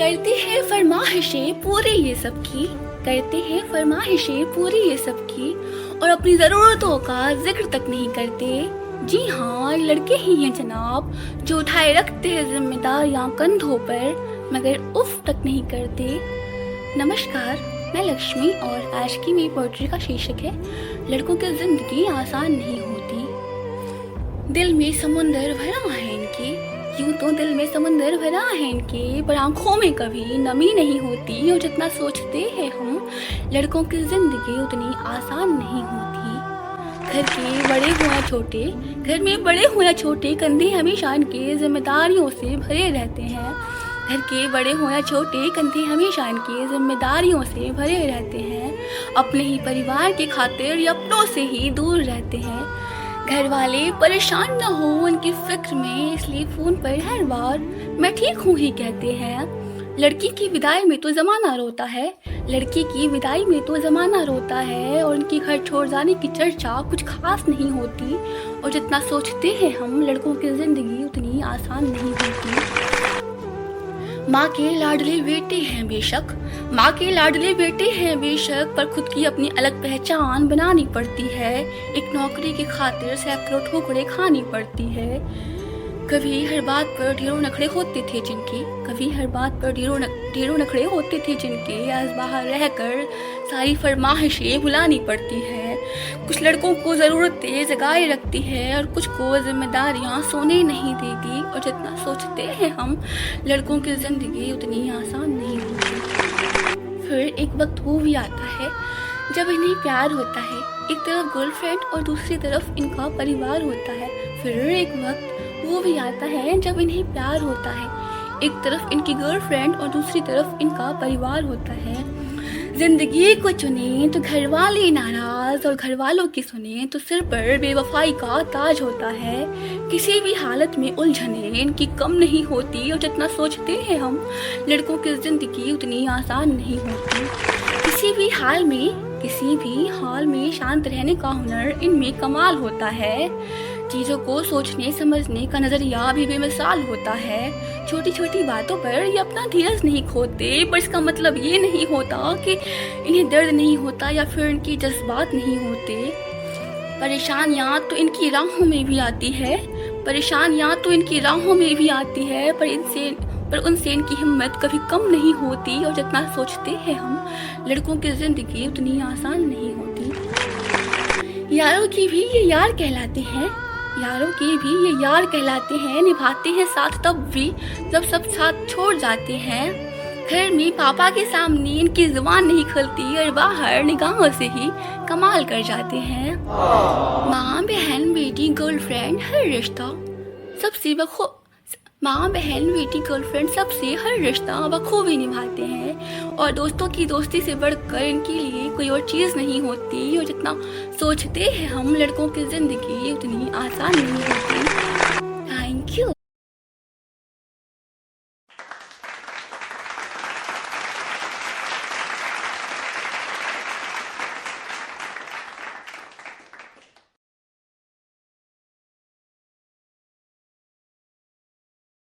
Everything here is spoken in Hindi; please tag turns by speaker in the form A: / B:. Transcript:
A: करते हैं फरमाइशें पूरी ये सबकी, करते हैं फरमाइशें पूरी ये सबकी, और अपनी ज़रूरतों का जिक्र तक नहीं करते। जी हाँ, लड़के ही हैं जनाब जो उठाए रखते हैं जिम्मेदारियाँ कंधों पर, मगर उफ तक नहीं करते। नमस्कार, मैं लक्ष्मी और आज की मेरी पोइट्री का शीर्षक है लड़कों की जिंदगी आसान नहीं होती। दिल में समुंदर भरा है इनके, यूं तो दिल में समुंदर भरा है इनके, पर आंखों में कभी नमी नहीं होती। और जितना सोचते हैं हम लड़कों की जिंदगी उतनी आसान नहीं होती। घर के बड़े हो या छोटे, घर में बड़े हो या छोटे, कंधे हमेशा इनके जिम्मेदारियों से भरे रहते हैं। घर के बड़े हो या छोटे, कंधे हमेशा इनके जिम्मेदारियों से भरे रहते हैं। अपने ही परिवार के खातिर या अपनों से ही दूर रहते हैं। घर वाले परेशान न हो उनकी फिक्र में, इसलिए फोन पर हर बार मैं ठीक हूँ ही कहते हैं। लड़की की विदाई में तो जमाना रोता है, लड़की की विदाई में तो जमाना रोता है, और उनकी घर छोड़ जाने की चर्चा कुछ खास नहीं होती। और जितना सोचते हैं हम लड़कों की जिंदगी उतनी आसान नहीं होती। माँ के लाडले बेटे हैं बेशक, माँ के लाडले बेटे हैं बेशक, पर खुद की अपनी अलग पहचान बनानी पड़ती है। एक नौकरी की खातिर सैकड़ों ठोकरें खानी पड़ती है। कभी हर बात पर ढेरों नखरे होते थे जिनके, कभी हर बात पर ढेरों नखरे होते थे जिनके, आज बाहर रहकर सारी फरमाइशें भुलानी पड़ती है। कुछ लड़कों को ज़रूरतें जगाए रखती है और कुछ को जिम्मेदारियां सोने नहीं देती। और जितना सोचते हैं हम लड़कों की ज़िंदगी उतनी आसान नहीं होती। फिर एक वक्त वो भी आता है जब इन्हें प्यार होता है, एक तरफ गर्लफ्रेंड और दूसरी तरफ इनका परिवार होता है। फिर एक वक्त वो भी आता है जब इन्हें प्यार होता है, एक तरफ इनकी गर्लफ्रेंड और दूसरी तरफ इनका परिवार होता है। जिंदगी को चुने तो घर वाले नाराज, और घर वालों की सुने तो सिर पर बेवफाई का ताज होता है। किसी भी हालत में उलझने इनकी कम नहीं होती। और जितना सोचते हैं हम लड़कों की जिंदगी उतनी आसान नहीं होती। किसी भी हाल में शांत रहने का हुनर इनमें कमाल होता है। चीज़ों को सोचने समझने का नज़रिया भी बेमिसाल होता है। छोटी छोटी बातों पर ये अपना धीरज नहीं खोते, पर इसका मतलब ये नहीं होता कि इन्हें दर्द नहीं होता या फिर इनके जज्बात नहीं होते। परेशानियाँ तो इनकी राहों में भी आती है, पर उनसे इनकी हिम्मत कभी कम नहीं होती। और जितना सोचते हैं हम लड़कों की ज़िंदगी उतनी आसान नहीं होती। यारों की भी ये यार कहलाते हैं, निभाते हैं साथ तब भी जब सब साथ छोड़ जाते हैं। घर में पापा के सामने इनकी जुबान नहीं खुलती, और बाहर निगाहों से ही कमाल कर जाते हैं। माँ बहन बेटी गर्लफ्रेंड हर रिश्ता सबसे हर रिश्ता बखूबी निभाते हैं। और दोस्तों की दोस्ती से बढ़कर इनके लिए कोई और चीज़ नहीं होती। और जितना सोचते हैं हम लड़कों की ज़िंदगी उतनी आसान नहीं होती।